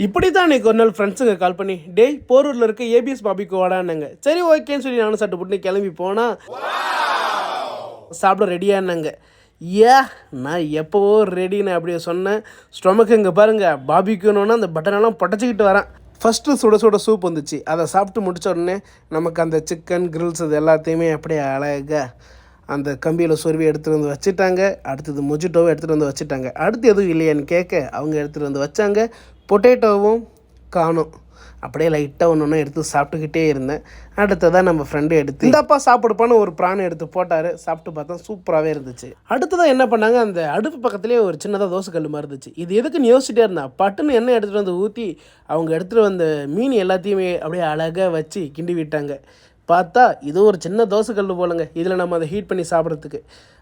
இப்படி தான் அன்றைக்கி ஒரு நாள் ஃப்ரெண்ட்ஸுங்க கால் பண்ணி டேய் போரூரில் இருக்க ஏபிஎஸ் பாபிக்கு வாடான்னாங்க. சரி ஓகேன்னு சொல்லி நானும் சட்டு போட்டு கிளம்பி போனால் சாப்பிட ரெடியானாங்க. நான் எப்போவோ ரெடின்னு அப்படியே சொன்னேன். ஸ்டொமக்கு இங்கே பாருங்கள் பாபிக்குன்னு அந்த பட்டனெல்லாம் பட்டச்சிக்கிட்டு வரேன். ஃபஸ்ட்டு சுட சுட சூப் வந்துச்சு. அதை சாப்பிட்டு முடித்த உடனே நமக்கு அந்த சிக்கன் கிரில்ஸ் இது எல்லாத்தையுமே அப்படியே அழகாக அந்த கம்பியில் சொருவி எடுத்துகிட்டு வந்து வச்சுட்டாங்க. அடுத்தது மொஜிட்டோவும் எடுத்துகிட்டு வந்து வச்சுட்டாங்க. அடுத்து எதுவும் இல்லையான்னு கேட்க அவங்க எடுத்துகிட்டு வந்து வச்சாங்க. பொட்டேட்டோவும் காணும். அப்படியே லைட்டாக ஒன்று ஒன்று எடுத்து சாப்பிட்டுக்கிட்டே இருந்தேன். அடுத்ததாக நம்ம ஃப்ரெண்டு எடுத்து இந்தப்பா சாப்பிடுப்பான்னு ஒரு பிரான் எடுத்து போட்டார். சாப்பிட்டு பார்த்தா சூப்பராகவே இருந்துச்சு. அடுத்ததாக என்ன பண்ணாங்க, அந்த அடுப்பு பக்கத்துலேயே ஒரு சின்னதாக தோசை கல் மாதிரி இருந்துச்சு. இது எதுக்குன்னு யோசிச்சுட்டே இருந்தான். பட்டுன்னு எண்ணெய் எடுத்துகிட்டு வந்து ஊற்றி அவங்க எடுத்துகிட்டு வந்த மீன் எல்லாத்தையுமே அப்படியே அழகாக வச்சு கிண்டி விட்டாங்க. பார்த்தா இது ஒரு சின்ன தோசை கல் போலங்க. இதில் நம்ம அதை ஹீட் பண்ணி சாப்பிட்றதுக்கு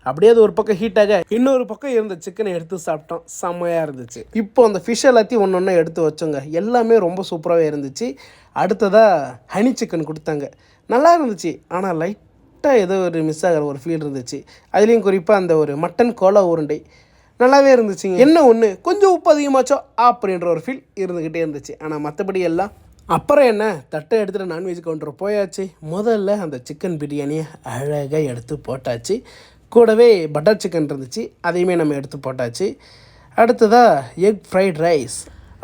அப்படியே அது ஒரு பக்கம் ஹீட்டாக இன்னொரு பக்கம் இருந்த சிக்கனை எடுத்து சாப்பிட்டோம். செம்மையாக இருந்துச்சு. இப்போ அந்த ஃபிஷ் எல்லாத்தையும் ஒன்று ஒன்று எடுத்து வச்சோங்க. எல்லாமே ரொம்ப சூப்பராகவே இருந்துச்சு. அடுத்ததாக ஹனி சிக்கன் கொடுத்தாங்க. நல்லா இருந்துச்சு. ஆனால் லைட்டாக ஏதோ ஒரு மிஸ் ஆகிற ஒரு ஃபீல் இருந்துச்சு. அதுலேயும் குறிப்பாக அந்த ஒரு மட்டன் கோலா உருண்டை நல்லாவே இருந்துச்சுங்க. என்ன ஒன்று கொஞ்சம் உப்பு அதிகமாச்சோ அப்படின்ற ஒரு ஃபீல் இருந்துக்கிட்டே இருந்துச்சு. ஆனால் மற்றபடி எல்லாம் அப்புறம் என்ன தட்டை எடுத்துகிட்டு நான்வெஜ் கவுண்டர் போயாச்சு. முதல்ல அந்த சிக்கன் பிரியாணியை அழகாக எடுத்து போட்டாச்சு. கூடவே பட்டர் சிக்கன் இருந்துச்சு, அதையுமே நம்ம எடுத்து போட்டாச்சு. அடுத்ததாக எக் ஃப்ரைட் ரைஸ்,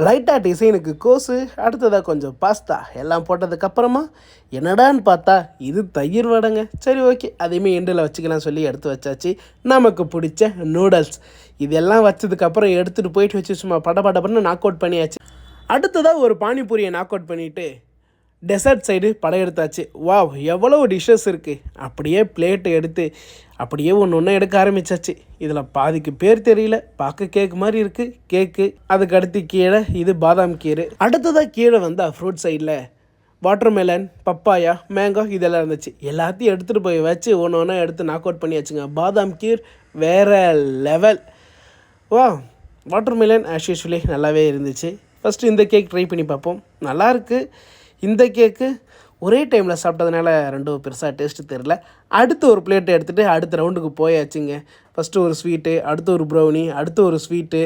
லைட்டாக டிசைனுக்கு கோஸு, அடுத்ததாக கொஞ்சம் பாஸ்தா எல்லாம் போட்டதுக்கப்புறமா என்னடான்னு பார்த்தா இது தயிர் வடைங்க. சரி ஓகே அதையுமே எண்டில் வச்சுக்கலாம் சொல்லி எடுத்து வச்சாச்சு. நமக்கு பிடிச்ச நூடல்ஸ் இதெல்லாம் வச்சதுக்கப்புறம் எடுத்துகிட்டு போயிட்டு வச்சு சும்மா படப்படப்படன்னு நாக் அவுட் பண்ணியாச்சு. அடுத்ததாக ஒரு பானிபூரியை நாக் அவுட் பண்ணிவிட்டு டெசர்ட் சைடு படையெடுத்தாச்சு. வாவ் எவ்வளோ டிஷ்ஷஸ் இருக்குது. அப்படியே பிளேட்டை எடுத்து அப்படியே ஒன்று ஒன்று எடுக்க ஆரம்பித்தாச்சு. இதில் பாதிக்கு பேர் தெரியல, பார்க்க கேக்கு மாதிரி இருக்குது கேக்கு. அதுக்கு அடுத்து கீழே இது பாதாம் கீரை. அடுத்ததாக கீழே வந்தால் ஃப்ரூட் சைடில் வாட்டர்மெலன், பப்பாயா, மேங்கோ இதெல்லாம் இருந்துச்சு. எல்லாத்தையும் எடுத்துகிட்டு போய் வச்சு ஒன்று ஒன்றா எடுத்து நாக் அவுட் பண்ணியாச்சுங்க. பாதாம் கீர் வேறு லெவல். வா வாட்டர்மெலன் ஆஸ் யூஷுவலி நல்லாவே இருந்துச்சு. ஃபஸ்ட்டு இந்த கேக் ட்ரை பண்ணி பார்ப்போம். நல்லாயிருக்கு. இந்த கேக்கு ஒரே டைமில் சாப்பிட்டதுனால ரெண்டும் பெருசாக டேஸ்ட்டு தெரில. அடுத்து ஒரு பிளேட்டை எடுத்துகிட்டு அடுத்த ரவுண்டுக்கு போயாச்சுங்க. ஃபஸ்ட்டு ஒரு ஸ்வீட்டு, அடுத்து ஒரு ப்ரௌனி, அடுத்து ஒரு ஸ்வீட்டு,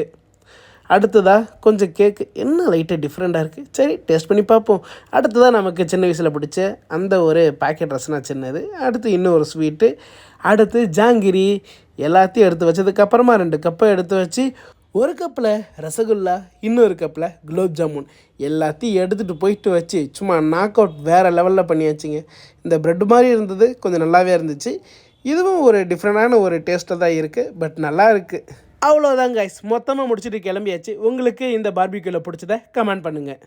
அடுத்ததாக கொஞ்சம் கேக்கு. என்ன லைட்டாக டிஃப்ரெண்ட்டாக இருக்குது. சரி டேஸ்ட் பண்ணி பார்ப்போம். அடுத்ததாக நமக்கு சின்ன வயசில் பிடிச்ச அந்த ஒரு பேக்கெட் ரசனா சின்னது, அடுத்து இன்னும் ஒரு ஸ்வீட்டு, அடுத்து ஜாங்கிரி எல்லாத்தையும் எடுத்து வச்சதுக்கப்புறமா 2 கப்பை எடுத்து வச்சு ஒரு கப்பில் ரசகுல்லா, இன்னொரு கப்பில் குலோப் ஜாமுன் எல்லாத்தையும் எடுத்துகிட்டு போயிட்டு வச்சு சும்மா நாக் அவுட் வேறு லெவலில் பண்ணியாச்சுங்க. இந்த ப்ரெட் மாதிரி இருந்தது, கொஞ்சம் நல்லாவே இருந்துச்சு. இதுவும் ஒரு டிஃப்ரெண்டான ஒரு டேஸ்ட்டாக தான் இருக்குது, பட் நல்லா இருக்குது. அவ்வளோதான் கைஸ், மொத்தமாக முடிச்சுட்டு கிளம்பியாச்சு. உங்களுக்கு இந்த பார்பிக்யூவில் பிடிச்சதை கமெண்ட் பண்ணுங்கள்.